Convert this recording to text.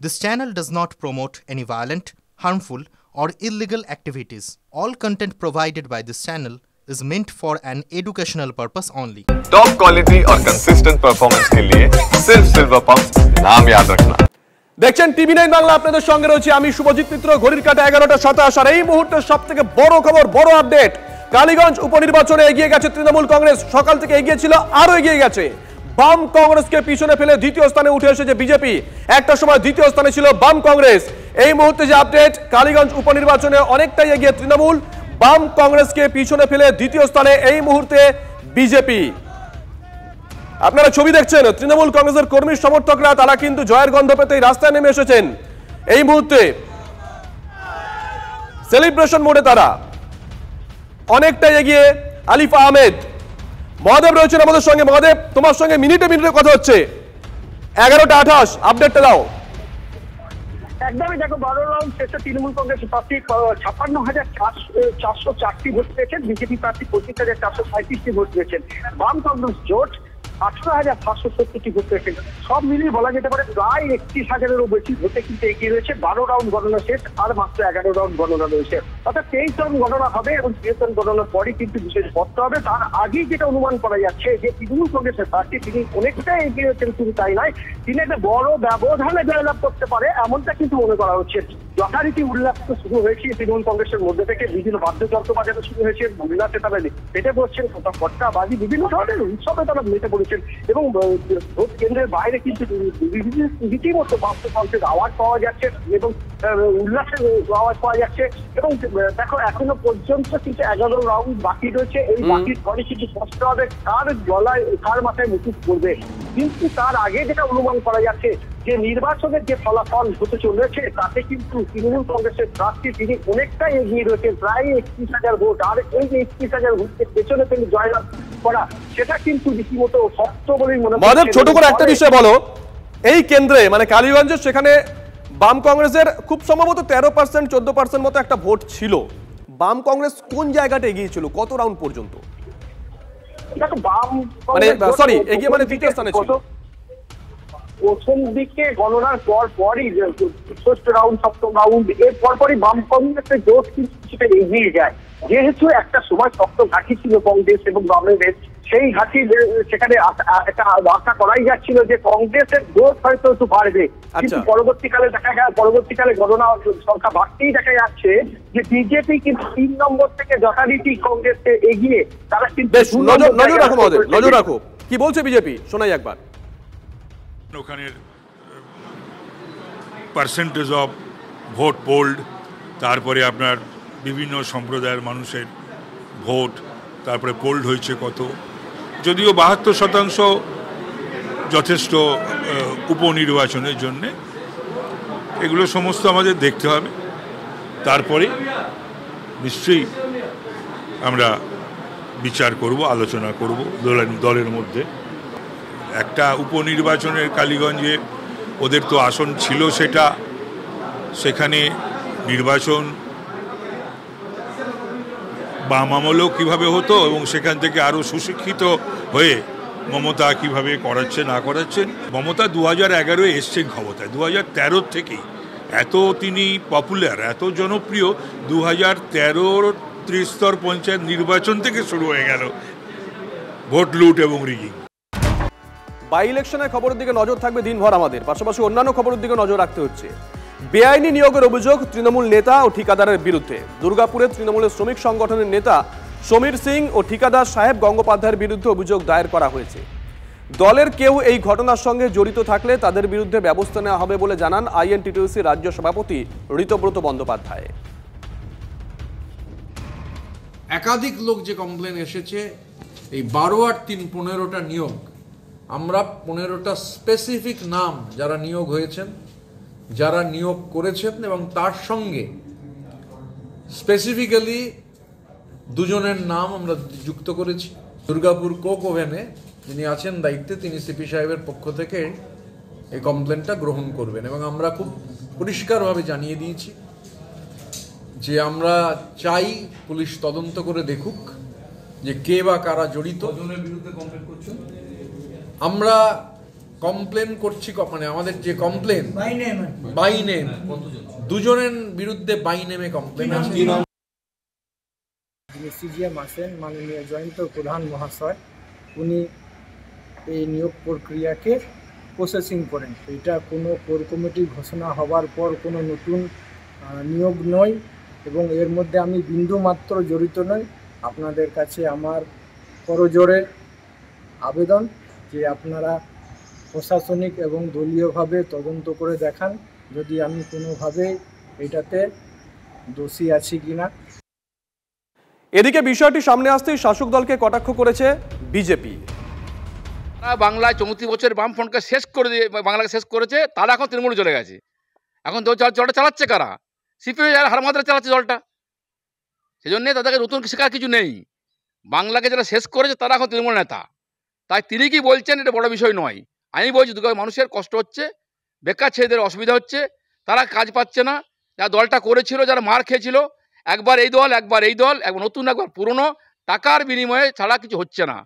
This channel does not promote any violent, harmful, or illegal activities. All content provided by this channel is meant for an educational purpose only. Top quality और consistent performance के लिए सिर्फ silver pump नाम याद रखना। দেখছেন টিভি9 বাংলা, আপনাদের সঙ্গে রয়েছে আমি শুভজিৎ মিত্র। ঘড়ির কাঁটা 11:27 আর এই মুহূর্তে সবথেকে বড় খবর, বড় আপডেট। কালীগঞ্জ উপনির্বাচনে এগিয়ে গেছে তৃণমূল কংগ্রেস। সকাল থেকে এগিয়ে ছিল, আরো এগিয়ে গেছে। বাম কংগ্রেসকে পিছনে ফেলে দ্বিতীয় স্থানে উঠে এসেছে বিজেপি। একটা সময় দ্বিতীয় স্থানে ছিল বাম কংগ্রেস। এই মুহূর্তে যে আপডেট, কালীগঞ্জ উপনির্বাচনে অনেকটাই এগিয়ে তৃণমূল। বাম কংগ্রেসকে পিছনে ফেলে দ্বিতীয় স্থানে এই মুহূর্তে বিজেপি। আপনারা ছবি দেখছেন, তৃণমূল কংগ্রেসের কর্মী সমর্থকরা তারা কিন্তু জয়ের গন্ধ পেতেই রাস্তায় নেমে এসেছেন। এই মুহূর্তে সেলিব্রেশন মোডে তারা অনেকটাই এগিয়ে। আলিফ আহমেদ মহাদেব রয়েছেন আমাদের সঙ্গে। মহাদেব, তোমার সঙ্গে মিনিটে মিনিটে কথা হচ্ছে। 11:28 আপডেটটা দাও। একদমই দেখো, 12 রাউন্ড শেষে তৃণমূল কংগ্রেস প্রার্থী 56,404টি ভোট পেয়েছেন, বিজেপি প্রার্থী 25,437টি ভোট পেয়েছেন, বাম কংগ্রেস জোট 18,570টি ভোট পেয়েছেন। সব মিলিয়ে বলা যেতে পারে প্রায় 31,000-এরও বেশি ভোটে কিন্তু এগিয়ে রয়েছে। 12 রাউন্ড গণনা শেষ, আর মাত্র 11 রাউন্ড গণনা রয়েছে। অর্থাৎ 23 রাউন্ড গণনা হবে এবং 23 রাউন্ড গণনার পরই কিন্তু বিশেষ পত্র হবে। তার আগেই যেটা অনুমান করা যাচ্ছে যে তৃণমূল কংগ্রেসের প্রার্থী তিনি অনেকটাই এগিয়ে রয়েছেন, শুধু তাই নয়, তিনি একটা বড় ব্যবধানে জয়লাভ করতে পারে এমনটা কিন্তু মনে করা হচ্ছে। যথারীতি উল্লাস তো শুরু হয়েছে তৃণমূল কংগ্রেসের মধ্যে থেকে, বিভিন্ন বাদ্যযন্ত্র বাজানো শুরু হয়েছে, উল্লাসে তারা মেতে পড়ছেন, পট্টাবাজি বিভিন্ন ধরনের উৎসবে তারা মেতে পড়েছেন এবং ভোট কেন্দ্রের বাইরে কিন্তু রীতিমতো বাদ্যযন্ত্রের আওয়াজ পাওয়া যাচ্ছে এবং উল্লাসের আওয়াজ পাওয়া যাচ্ছে। এবং দেখো, এখনো পর্যন্ত কিন্তু 11 রাউন্ড বাকি রয়েছে। এই বাকির পরে কিন্তু স্পষ্ট হবে কার গলায়, কার মাথায় মুকুট পড়বে। কিন্তু তার আগে যেটা অনুমান করা যাচ্ছে যে নির্বাচনের যে ফলাফল হতে চলেছে তাতে কিন্তু তৃণমূল কংগ্রেসের প্রার্থী তিনি অনেকটাই এগিয়ে রয়েছেন, প্রায় 31,000 ভোট। আর এই যে 31,000 ভোটের পেছনে তিনি জয়লাভ করা, সেটা কিন্তু রীতিমতো শক্ত বলেই মনে হয়। ছোট করে একটা বিষয় বলো, এই কেন্দ্রে মানে কালীগঞ্জে, সেখানে বাম কংগ্রেসের খুব সম্ভবত 13% 14% মতো একটা ভোট ছিল। বাম কংগ্রেস কোন জায়গাটা এগিয়ে ছিল, কত রাউন্ড পর্যন্ত? দেখো, বাম মানে সরি এগিয়ে মানে দ্বিতীয় স্থানে ছিল। প্রথম দিকে গণনার পরই 6ষ্ঠ রাউন্ড, 7ম রাউন্ড, এর পরপরই বাম কংগ্রেসের জোট কিন্তু কিছুটা এগিয়ে যায়। যেহেতু একটা সময় শক্ত ঘাঁটি ছিল কংগ্রেস এবং বামেদের, সেই ঘাঁটি সেখানে একটা আশা করাই যাচ্ছিল যে কংগ্রেসের জোট হয়তো একটু বাড়বে। কিন্তু পরবর্তীকালে গণনা সংখ্যা বাড়তেই দেখা যাচ্ছে যে বিজেপি কিন্তু 3 নম্বর থেকে যথারীতি কংগ্রেসকে এগিয়ে তারা কিন্তু নজর রাখো কি বলছে বিজেপি, শোনাই একবার। ওখানের পার্সেন্টেজ অফ ভোট পোল্ড, তারপরে আপনার বিভিন্ন সম্প্রদায়ের মানুষের ভোট, তারপরে পোল্ড হয়েছে কত, যদিও 72% যথেষ্ট উপনির্বাচনের জন্যে। এগুলো সমস্ত আমাদের দেখতে হবে, তারপরে নিশ্চয়ই আমরা বিচার করব, আলোচনা করব দলের মধ্যে। একটা উপনির্বাচনের কালীগঞ্জে ওদের তো আসন ছিল, সেখানে নির্বাচন বাম আমলেও কীভাবে হতো এবং সেখান থেকে আরও সুশিক্ষিত হয়ে মমতা কিভাবে করাচ্ছে না করাচ্ছেন। মমতা 2011 এসছেন ক্ষমতায়, 2013 থেকেই এত তিনি পপুলার, এত জনপ্রিয়। 2013 ত্রিস্তর পঞ্চায়েত নির্বাচন থেকে শুরু হয়ে গেল ভোট লুট এবং রিগিং। বাই ইলেকশনের খবরের দিকে নজর থাকবে দিনভর আমাদের, পাশাপাশি অন্যান্য খবরের দিকে নজর রাখতে হচ্ছে। বেআইনি নিয়োগের অভিযোগ তৃণমূল নেতা ও ঠিকাদারের বিরুদ্ধে। দুর্গাপুরে তৃণমূলের শ্রমিক সংগঠনের নেতা সমীর সিং ও ঠিকাদার সাহেব গঙ্গোপাধ্যায়ের বিরুদ্ধে অভিযোগ দায়ের করা হয়েছে। দলের কেউ এই ঘটনার সঙ্গে জড়িত থাকলে তাদের বিরুদ্ধে ব্যবস্থা নেওয়া হবে বলে জানান আইএনটিটিউসি রাজ্য সভাপতি ঋতব্রত বন্দ্যোপাধ্যায়। একাধিক লোক যে কমপ্লেন এসেছে, এই 12 আর 3 15টা নিয়োগ, আমরা 15টা স্পেসিফিক নাম যারা নিয়োগ হয়েছেন, যারা নিয়োগ করেছেন এবং তার সঙ্গে স্পেসিফিক্যালি 2 জনের নাম আমরা যুক্ত করেছি। দুর্গাপুর কোক ওভেনে যিনি আছেন দায়িত্বে, তিনি সিপি সাহেবের পক্ষ থেকে এই কমপ্লেনটা গ্রহণ করবেন এবং আমরা খুব পরিষ্কারভাবে জানিয়ে দিয়েছি যে আমরা চাই পুলিশ তদন্ত করে দেখুক যে কে বা কারা জড়িত। আমরা কমপ্লেন করছি, মানে আমাদের যে কমপ্লেন বাই নেম, দুজনের বিরুদ্ধে বাই নেমে কমপ্লেন আছে। যিনি সিজিএম আছেন মাননীয় জয়ন্ত প্রধান মহাশয়, উনি এই নিয়োগ প্রক্রিয়াকে প্রসেসিং করেন। এটা কোনো কোর কমিটি ঘোষণা হওয়ার পর কোনো নতুন নিয়োগ নয় এবং এর মধ্যে আমি বিন্দু মাত্র জড়িত নই। আপনাদের কাছে আমার করজোড়ে আবেদন যে আপনারা প্রশাসনিক এবং দলীয়ভাবে তদন্ত করে দেখান যদি আমি কোনোভাবে এটাতে দোষী আছি কিনা। এদিকে বিষয়টি সামনে আসতেই শাসক দলকে কটাক্ষ করেছে বিজেপি। বাংলায় 34 বছর বামফ্রন্টকে শেষ করে দিয়ে বাংলাকে শেষ করেছে, তারা এখন তৃণমূলে চলে গেছে। এখন জলটা চালাচ্ছে কারা? সিপিআই আর হারমাত্রা চালাচ্ছে জলটা। সেজন্য তাদেরকে নতুন শেখার কিছু নেই। বাংলাকে যারা শেষ করেছে তারা এখন তৃণমূল নেতা। তাই তিনি কি বলছেন এটা বড় বিষয় নয়। আমি বলছি মানুষের কষ্ট হচ্ছে, বেকার ছেলেদের অসুবিধা হচ্ছে, তারা কাজ পাচ্ছে না। যারা দলটা করেছিল, যারা মার খেয়েছিল, একবার এই দল একবার এই দল, একবার নতুন একবার পুরনো, টাকার বিনিময়ে ছাড়া কিছু হচ্ছে না।